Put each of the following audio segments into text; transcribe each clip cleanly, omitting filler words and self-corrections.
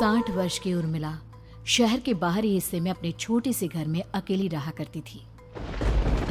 60 वर्ष की उर्मिला शहर के बाहरी हिस्से में अपने छोटे से घर में अकेली रहा करती थी।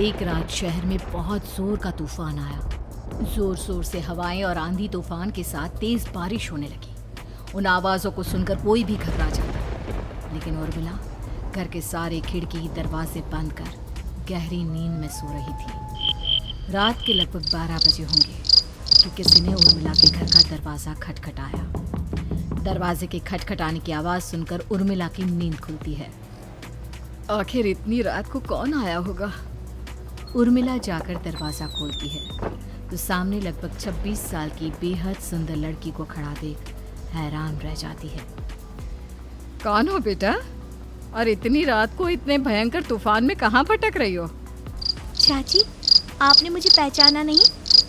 एक रात शहर में बहुत जोर का तूफान आया। जोर जोर से हवाएं और आंधी तूफान के साथ तेज बारिश होने लगी। उन आवाजों को सुनकर कोई भी घबरा जाता, लेकिन उर्मिला घर के सारे खिड़की दरवाजे बंद कर गहरी नींद में सो रही थी। रात के लगभग 12 बजे होंगे कि किसी ने उर्मिला के घर का दरवाज़ा खटखटाया। दरवाजे के खटखटाने की आवाज़ सुनकर उर्मिला की नींद खुलती है। आखिर इतनी रात को कौन आया होगा? उर्मिला जाकर दरवाज़ा खोलती है तो सामने लगभग 26 साल की बेहद सुंदर लड़की को खड़ा देख हैरान रह जाती है। कौन हो बेटा, और इतनी रात को इतने भयंकर तूफान में कहाँ भटक रही हो? चाची, आपने मुझे पहचाना नहीं?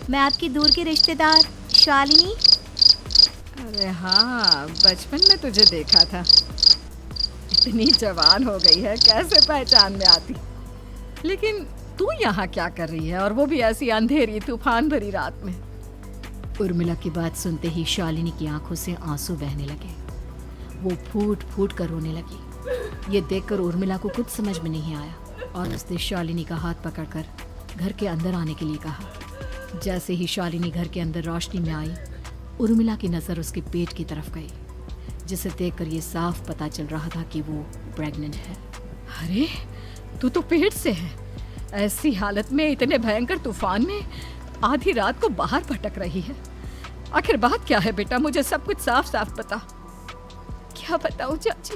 मैं आपकी दूर की रिश्तेदार शालिनी। अरे हाँ, बचपन में तुझे देखा था। इतनी जवान हो गई है, कैसे पहचान में आती। लेकिन तू यहाँ क्या कर रही है, और वो भी ऐसी अंधेरी तूफान भरी रात में? उर्मिला की बात सुनते ही शालिनी की आंखों से आंसू बहने लगे। वो फूट फूट कर रोने लगी। ये देखकर उर्मिला को कुछ समझ में नहीं आया और उसने शालिनी का हाथ पकड़कर घर के अंदर आने के लिए कहा। जैसे ही शालिनी घर के अंदर रोशनी में आई, उर्मिला की नज़र उसके पेट की तरफ गई, जिसे देखकर ये साफ पता चल रहा था कि वो प्रेग्नेंट है। अरे, तू तो पेट से है। ऐसी हालत में इतने भयंकर तूफान में आधी रात को बाहर भटक रही है। आखिर बात क्या है बेटा, मुझे सब कुछ साफ साफ बता। क्या बताऊं चाची,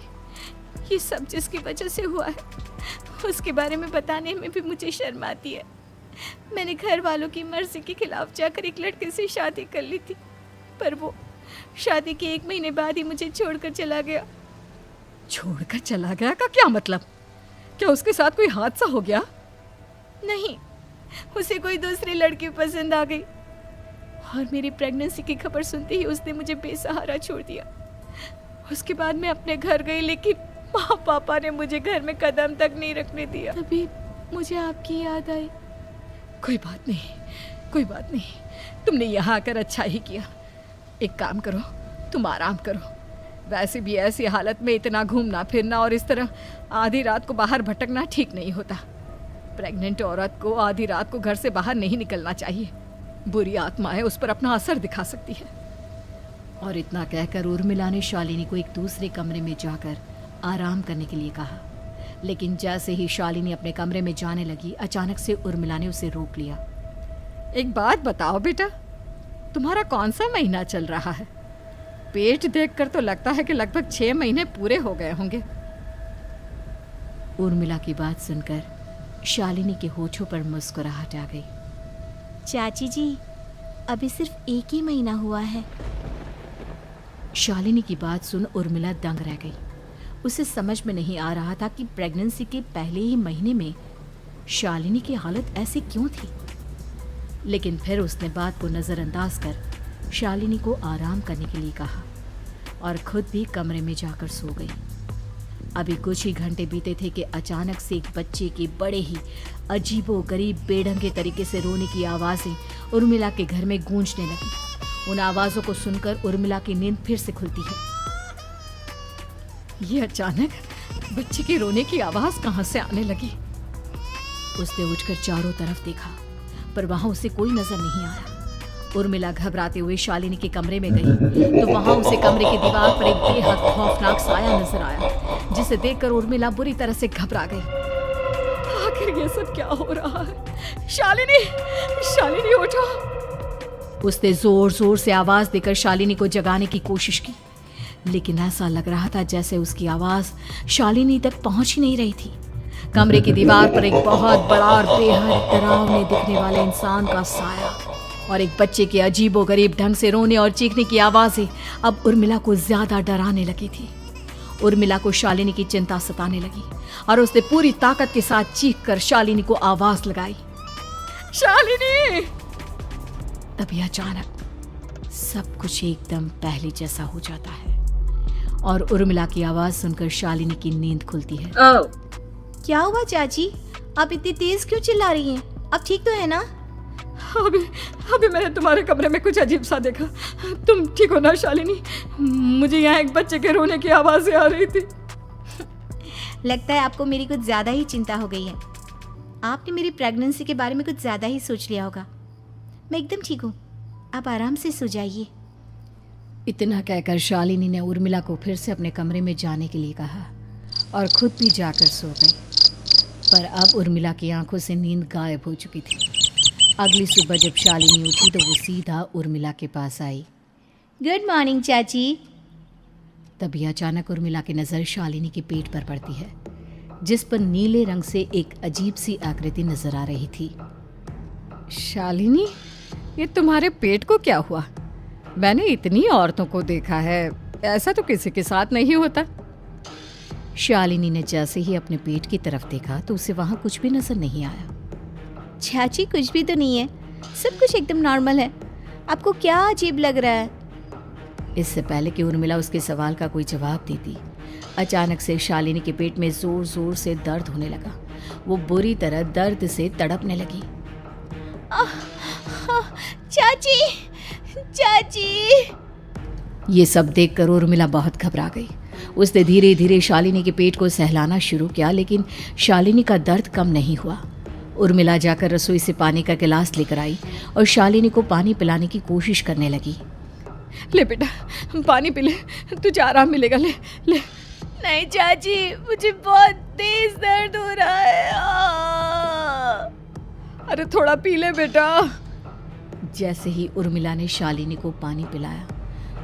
ये सब जिसकी वजह से हुआ है उसके बारे में बताने में भी मुझे शर्म आती है। मैंने घर वालों की मर्जी के खिलाफ जाकर एक लड़के से शादी कर ली थी, पर वो शादी के 1 महीने बाद ही मुझे छोड़कर चला गया। छोड़कर चला गया का क्या मतलब? क्या उसके साथ कोई हादसा हो गया? नहीं, उसे कोई दूसरी लड़की पसंद आ गई और मेरी प्रेगनेंसी की खबर सुनते ही उसने मुझे बेसहारा छोड़ दिया। उसके बाद मैं अपने घर गई, लेकिन माँ पापा ने मुझे घर में कदम तक नहीं रखने दिया। तभी मुझे आपकी याद आई। कोई बात नहीं, कोई बात नहीं, तुमने यहाँ आकर अच्छा ही किया। एक काम करो, तुम आराम करो। वैसे भी ऐसी हालत में इतना घूमना फिरना और इस तरह आधी रात को बाहर भटकना ठीक नहीं होता। प्रेग्नेंट औरत को आधी रात को घर से बाहर नहीं निकलना चाहिए। बुरी आत्माएं उस पर अपना असर दिखा सकती है। और इतना कहकर उर्मिला ने शालिनी को एक दूसरे कमरे में जाकर आराम करने के लिए कहा। लेकिन जैसे ही शालिनी अपने कमरे में जाने लगी, अचानक से उर्मिला ने उसे रोक लिया। एक बात बताओ बेटा, तुम्हारा कौन सा महीना चल रहा है? पेट देखकर तो लगता है कि लगभग 6 महीने पूरे हो गए होंगे। उर्मिला की बात सुनकर शालिनी के होठों पर मुस्कुराहट आ गई। चाची जी, अभी सिर्फ 1 ही महीना हुआ है। शालिनी की बात सुन उर्मिला दंग रह गई। उसे समझ में नहीं आ रहा था कि प्रेगनेंसी के पहले ही महीने में शालिनी की हालत ऐसी क्यों थी। लेकिन फिर उसने बात को नज़रअंदाज कर शालिनी को आराम करने के लिए कहा और खुद भी कमरे में जाकर सो गई। अभी कुछ ही घंटे बीते थे कि अचानक से एक बच्चे की बड़े ही अजीबोगरीब बेढंगे तरीके से रोने की आवाज़ें उर्मिला के घर में गूंजने लगी। उन आवाज़ों को सुनकर उर्मिला की नींद फिर से खुलती है। ये अचानक बच्चे के रोने की आवाज़ कहाँ से आने लगी? उसने उठकर चारों तरफ देखा, पर वहाँ उसे कोई नजर नहीं आया। उर्मिला घबराते हुए शालिनी के कमरे में गई तो वहाँ उसे कमरे की दीवार पर एक बेहद खौफनाक साया नजर आया, जिसे देखकर उर्मिला बुरी तरह से घबरा गई। आखिर ये सब क्या हो रहा है? शालिनी, शालिनी उठो! उसने जोर जोर से आवाज देकर शालिनी को जगाने की कोशिश की, लेकिन ऐसा लग रहा था जैसे उसकी आवाज शालिनी तक पहुंच ही नहीं रही थी। कमरे की दीवार पर एक बहुत बड़ा और बेहद डरावने दिखने वाले इंसान का साया और एक बच्चे के अजीबोगरीब ढंग से रोने और चीखने की आवाजें अब उर्मिला को ज्यादा डराने लगी थी। उर्मिला को शालिनी की चिंता सताने लगी और उसने पूरी ताकत के साथ चीख कर शालिनी को आवाज लगाई, शालिनी! तभी अचानक सब कुछ एकदम पहले जैसा हो जाता है और उर्मिला की आवाज सुनकर शालिनी की नींद खुलती है। क्या हुआ चाची, आप इतनी तेज क्यों चिल्ला रही हैं? अब ठीक तो है ना? अभी अभी मैंने तुम्हारे कमरे में कुछ अजीब सा देखा। तुम ठीक हो ना शालिनी? मुझे यहाँ एक बच्चे के रोने की आवाज़ें आ रही थी। लगता है आपको मेरी कुछ ज़्यादा ही चिंता हो गई है। आपने मेरी प्रेगनेंसी के बारे में कुछ ज़्यादा ही सोच लिया होगा। मैं एकदम ठीक हूँ, आप आराम से सो जाइए। इतना कहकर शालिनी ने उर्मिला को फिर से अपने कमरे में जाने के लिए कहा और खुद भी जाकर सो गई। पर अब उर्मिला की आंखों से नींद गायब हो चुकी थी। अगली सुबह जब शालिनी उठी तो वो सीधा उर्मिला के पास आई। गुड मॉर्निंग चाची। तभी अचानक उर्मिला की नज़र शालिनी के पेट पर पड़ती है, जिस पर नीले रंग से एक अजीब सी आकृति नजर आ रही थी। शालिनी, ये तुम्हारे पेट को क्या हुआ? मैंने इतनी औरतों को देखा है, ऐसा तो किसी के साथ नहीं होता। शालिनी ने जैसे ही अपने पेट की तरफ देखा तो उसे वहां कुछ भी नजर नहीं आया। चाची कुछ भी तो नहीं है, सब कुछ एकदम नॉर्मल है। आपको क्या अजीब लग रहा है? इससे पहले कि उर्मिला उसके सवाल का कोई जवाब देती, अचानक से शालिनी के पेट में जोर जोर से दर्द होने लगा। वो बुरी तरह दर्द से तड़पने लगी। चाची, चाची। ये सब देखकर उर्मिला बहुत घबरा गई। उसने धीरे धीरे शालिनी के पेट को सहलाना शुरू किया, लेकिन शालिनी का दर्द कम नहीं हुआ। उर्मिला जाकर रसोई से पानी का गिलास लेकर आई और शालिनी को पानी पिलाने की कोशिश करने लगी। ले बेटा, पानी पी ले, तुझे आराम मिलेगा। ले ले। नहीं चाची, मुझे बहुत तेज दर्द हो रहा है। अरे थोड़ा पी ले बेटा। जैसे ही उर्मिला ने शालिनी को पानी पिलाया,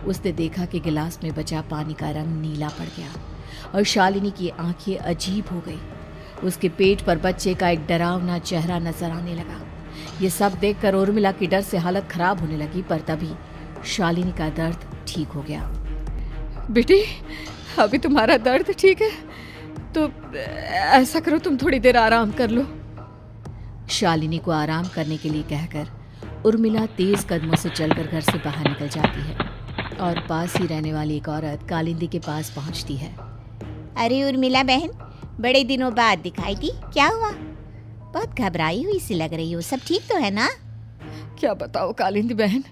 उसने देखा कि गिलास में बचा पानी का रंग नीला पड़ गया और शालिनी की आंखें अजीब हो गई। उसके पेट पर बच्चे का एक डरावना चेहरा नजर आने लगा। ये सब देखकर उर्मिला की डर से हालत खराब होने लगी, पर तभी शालिनी का दर्द ठीक हो गया। बेटी, अभी तुम्हारा दर्द ठीक है तो ऐसा करो, तुम थोड़ी देर आराम कर लो। शालिनी को आराम करने के लिए कहकर उर्मिला तेज कदमों से चलकर घर से बाहर निकल जाती है और पास ही रहने वाली एक औरत कालिंदी के पास पहुंचती है। अरे उर्मिला बहन, बड़े दिनों बाद दिखाई दी, क्या हुआ? बहुत घबराई हुई सी लग रही हो, सब ठीक तो है ना? क्या बताओ कालिंदी बहन,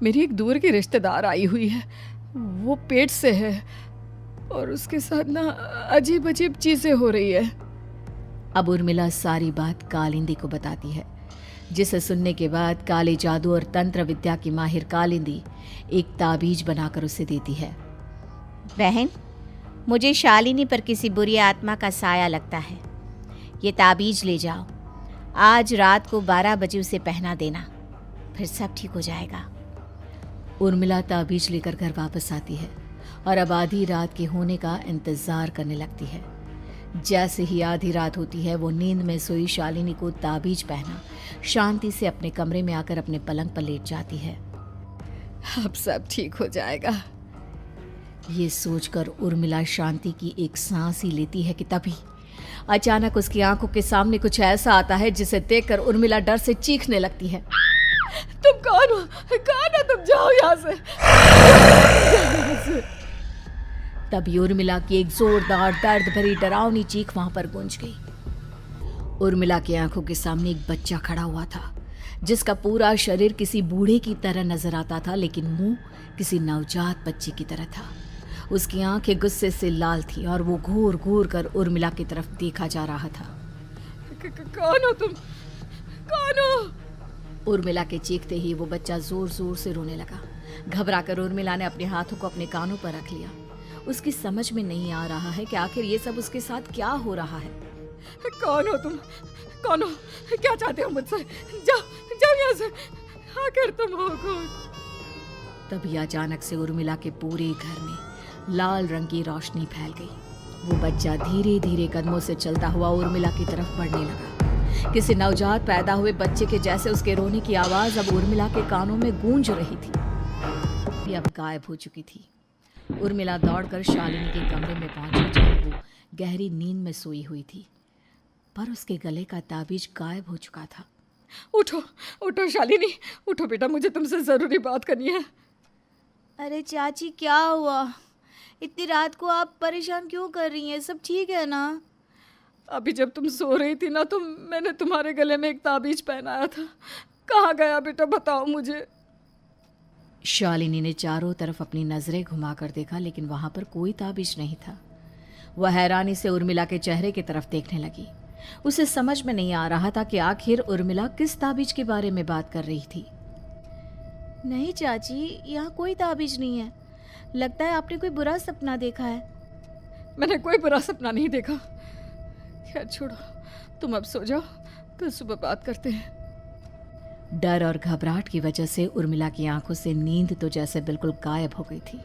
मेरी एक दूर की रिश्तेदार आई हुई है। वो पेट से है और उसके साथ ना अजीब अजीब चीजें हो रही है। अब उर्मिला सारी बात कालिंदी को बताती है, जिसे सुनने के बाद काले जादू और तंत्र विद्या की माहिर कालिंदी एक ताबीज बनाकर उसे देती है। बहन, मुझे शालिनी पर किसी बुरी आत्मा का साया लगता है। ये ताबीज ले जाओ, आज रात को 12 बजे उसे पहना देना, फिर सब ठीक हो जाएगा। उर्मिला ताबीज लेकर घर वापस आती है और अब आधी रात के होने का इंतजार करने लगती है। जैसे ही आधी रात होती है, वो नींद में सोई शालिनी को ताबीज पहना शांति से अपने कमरे में आकर अपने पलंग पर लेट जाती है। अब सब ठीक हो जाएगा, ये सोचकर उर्मिला शांति की एक सांस ही लेती है कि तभी अचानक उसकी आंखों के सामने कुछ ऐसा आता है जिसे देखकर उर्मिला डर से चीखने लगती है। तुम कौन हो? कौन हो तुम? जाओ यहाँ से। तभी उर्मिला की एक जोरदार दर्द भरी डरावनी चीख वहां पर गूंज गई। उर्मिला की आंखों के सामने एक बच्चा खड़ा हुआ था, जिसका पूरा शरीर किसी बूढ़े की तरह नजर आता था, लेकिन मुंह किसी नवजात बच्चे की तरह था। उसकी आंखें गुस्से से लाल थी और वो घूर घूर कर उर्मिला की तरफ देखा जा रहा था। कौन हो तुम? कौन हो? उर्मिला के चीखते ही वो बच्चा जोर जोर से रोने लगा। घबराकर उर्मिला ने अपने हाथों को अपने कानों पर रख लिया। उसकी समझ में नहीं आ रहा है कि आखिर ये सब उसके साथ क्या हो रहा है। कौन हो तुम? कौन हो? क्या चाहते हो मुझसे? जाओ जाओ यहाँ से, आखिर तुम हो कौन? तभी अचानक से उर्मिला के पूरे घर में लाल रंग की रोशनी फैल गई। वो बच्चा धीरे धीरे कदमों से चलता हुआ उर्मिला की तरफ बढ़ने लगा। किसी नवजात पैदा हुए बच्चे के जैसे उसके रोने की आवाज अब उर्मिला के कानों में गूंज रही थी। ये अब गायब हो चुकी थी। उर्मिला दौड़कर शालिनी के कमरे में पहुंची, जहां वो गहरी नींद में सोई हुई थी, पर उसके गले का ताबीज गायब हो चुका था। उठो उठो शालिनी, उठो बेटा, मुझे तुमसे जरूरी बात करनी है। अरे चाची, क्या हुआ? इतनी रात को आप परेशान क्यों कर रही हैं? सब ठीक है ना? अभी जब तुम सो रही थी ना, तो मैंने तुम्हारे गले में एक ताबीज पहनाया था। कहाँ गया बेटा, बताओ मुझे। शालिनी ने चारों तरफ अपनी नजरें घुमाकर देखा, लेकिन वहां पर कोई ताबीज नहीं था। वह हैरानी से उर्मिला के चेहरे की तरफ देखने लगी। उसे समझ में नहीं आ रहा था कि आखिर उर्मिला किस ताबीज के बारे में बात कर रही थी। नहीं चाची, यहाँ कोई ताबीज नहीं है। लगता है आपने कोई बुरा सपना देखा है। मैंने कोई बुरा सपना नहीं देखा। खैर छोड़ो, तुम अब सो जाओ, कल सुबह बात करते हैं। डर और घबराहट की वजह से उर्मिला की आंखों से नींद तो जैसे बिल्कुल गायब हो गई थी।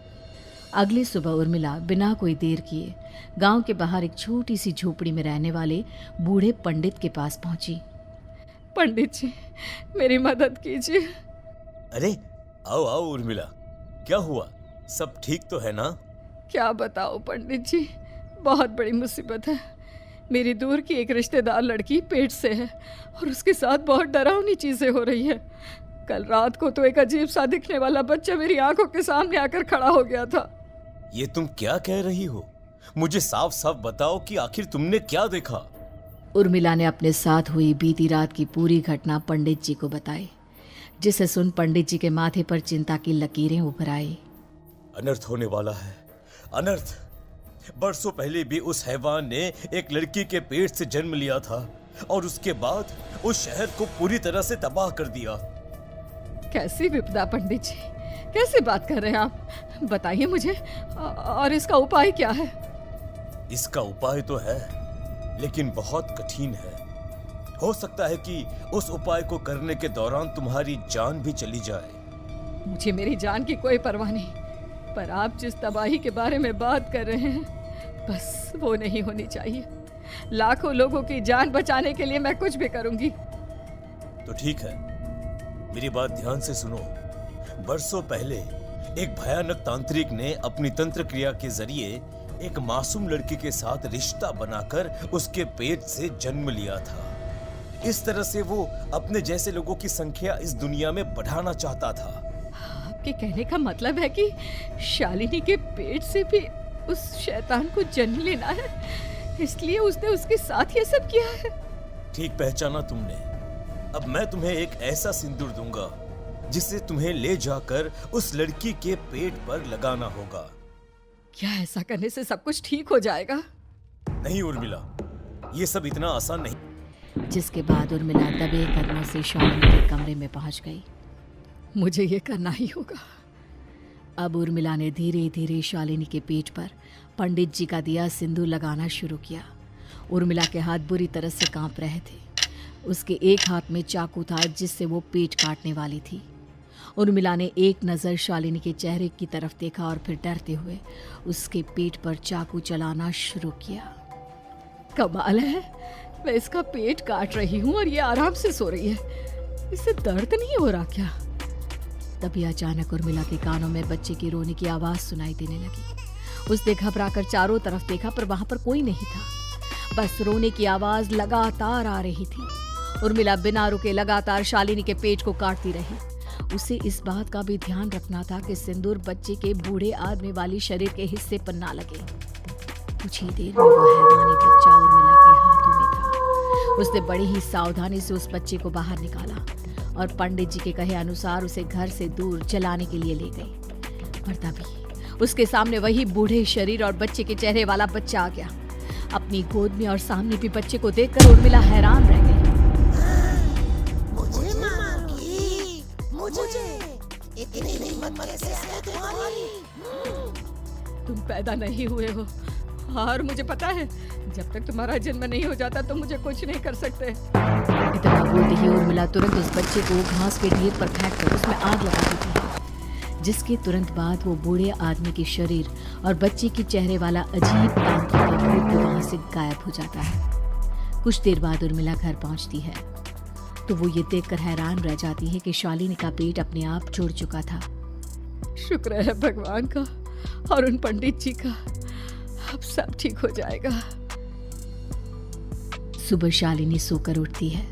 अगली सुबह उर्मिला बिना कोई देर किए गांव के बाहर एक छोटी सी झोपड़ी में रहने वाले बूढ़े पंडित के पास पहुंची। पंडित जी, मेरी मदद कीजिए। अरे आओ आओ उर्मिला, क्या हुआ? सब ठीक तो है ना? क्या बताओ पंडित जी, बहुत बड़ी मुसीबत है। मेरी दूर की एक रिश्तेदार लड़की पेट से है और उसके साथ बहुत डरावनी चीजें हो रही है। कल रात को तो एक अजीब सा दिखने वाला बच्चा मेरी आंखों के सामने आकर खड़ा हो गया था। ये तुम क्या कह रही हो? मुझे साफ साफ बताओ कि आखिर तुमने क्या देखा? उर्मिला ने अपने साथ हुई बीती रात की पूरी घटना पंडित जी को बताई, जिसे सुन पंडित जी के माथे पर चिंता की लकीरें उभर आई। अनर्थ होने वाला है, अनर्थ। बरसों पहले भी उस हैवान ने एक लड़की के पेट से जन्म लिया था और उसके बाद उस शहर को पूरी तरह से तबाह कर दिया। कैसी विपदा पंडित जी, कैसे बात कर रहे हैं आप? बताइए मुझे, और इसका उपाय क्या है? इसका उपाय तो है, लेकिन बहुत कठिन है। हो सकता है कि उस उपाय को करने के दौरान तुम्हारी जान भी चली जाए। मुझे मेरी जान की कोई परवाह नहीं, पर आप जिस तबाही के बारे में बात कर रहे हैं, बस वो नहीं होनी चाहिए। लाखों लोगों की जान बचाने के लिए मैं कुछ भी करूंगी। तो ठीक है, मेरी बात ध्यान से सुनो। बरसों पहले एक भयानक तांत्रिक ने अपनी तंत्र क्रिया के जरिए एक मासूम लड़की के साथ रिश्ता बनाकर उसके पेट से जन्म लिया था। इस तरह से वो अपने जैसे लोगों की संख्या इस दुनिया में बढ़ाना चाहता था। आपके कहने का मतलब है कि शालिनी के पेट से भी उस शैतान को जन्म लेना है, इसलिए उसने उसके साथ ये सब किया है। ठीक पहचाना तुमने। अब मैं तुम्हें एक ऐसा सिंदूर दूंगा जिसे तुम्हें ले जाकर उस लड़की के पेट पर लगाना होगा। क्या ऐसा करने से सब कुछ ठीक हो जाएगा? नहीं उर्मिला, ये सब इतना आसान नहीं। जिसके बाद उर्मिला दबे कदमों से शालिनी के कमरे में पहुंच गई। मुझे ये करना ही होगा। अब उर्मिला ने धीरे धीरे शालिनी के पेट पर पंडित जी का दिया सिंदूर लगाना शुरू किया। उर्मिला के हाथ बुरी तरह से कांप रहे थे। उसके एक हाथ में चाकू था जिससे वो पेट काटने वाली थी। उर्मिला ने एक नज़र शालिनी के चेहरे की तरफ देखा और फिर डरते हुए उसके पेट पर चाकू चलाना शुरू किया। कमाल है, मैं इसका पेट काट रही हूँ और ये आराम से सो रही है। इसे दर्द नहीं हो रहा क्या? तभी अचानक उर्मिला के कानों में बच्चे की रोने की आवाज सुनाई देने लगी। उसने घबराकर चारों तरफ देखा, पर वहां पर कोई नहीं था। बस रोने की आवाज लगातार आ रही थी। उर्मिला बिना रुके लगातार शालिनी के पेट को काटती रही। उसे इस बात का भी ध्यान रखना था कि सिंदूर बच्चे के बूढ़े आदमी वाली शरीर के हिस्से पर ना लगे। कुछ ही देर में वो हैवानी बच्चा उर्मिला के हाथों में था। उसने बड़ी ही सावधानी से उस बच्चे को बाहर निकाला और पंडित जी के कहे अनुसार उसे घर से दूर जलाने के लिए ले गई। पर तभी उसके सामने वही बूढ़े शरीर और बच्चे के चेहरे वाला बच्चा आ गया। अपनी गोद में और सामने भी बच्चे को देखकर उर्मिला हैरान रह गई। मुझे मांगी, मुझे इतनी हिम्मत कैसे है तुम्हारी? तुम पैदा नहीं हुए हो और मुझे पता है जब तक तुम्हारा जन्म नहीं हो जाता तो मुझे कुछ नहीं कर सकते। इतना बोलते ही उर्मिला तुरंत उस बच्चे को घास के ढेर पर फेंककर उसमें आग लगा देती है, जिसके तुरंत बाद वो बूढ़े आदमी के शरीर और बच्चे के चेहरे वाला अजीब तांत्रिक रूप भी वहां से गायब हो जाता है। कुछ देर बाद उर्मिला घर पहुंचती है तो वो ये देखकर हैरान रह जाती है कि शालिनी का पेट अपने आप जुड़ चुका था। शुक्र है भगवान का और उन पंडित जी का, अब सब ठीक हो जाएगा। सुबह शालिनी सोकर उठती है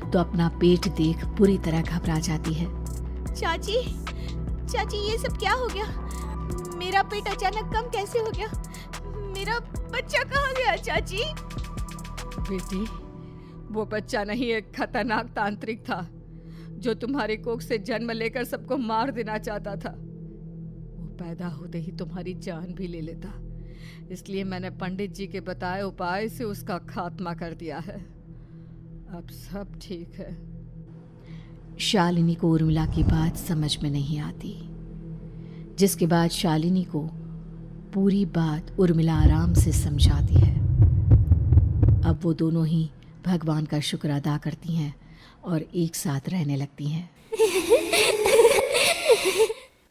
तो अपना पेट देख पूरी तरह घबरा जाती है। चाची, चाची ये सब क्या हो गया? मेरा पेट अचानक कम कैसे हो गया? मेरा बच्चा कहाँ गया चाची? बेटी, वो बच्चा नहीं एक खतरनाक तांत्रिक था। जो तुम्हारे कोख से जन्म लेकर सबको मार देना चाहता था, वो पैदा होते ही तुम्हारी जान भी ले लेता। इसलिए मैंने पंडित जी के बताए उपाय से उसका खात्मा कर दिया है। अब सब ठीक है। शालिनी को उर्मिला की बात समझ में नहीं आती, जिसके बाद शालिनी को पूरी बात उर्मिला आराम से समझाती है। अब वो दोनों ही भगवान का शुक्र अदा करती हैं और एक साथ रहने लगती हैं।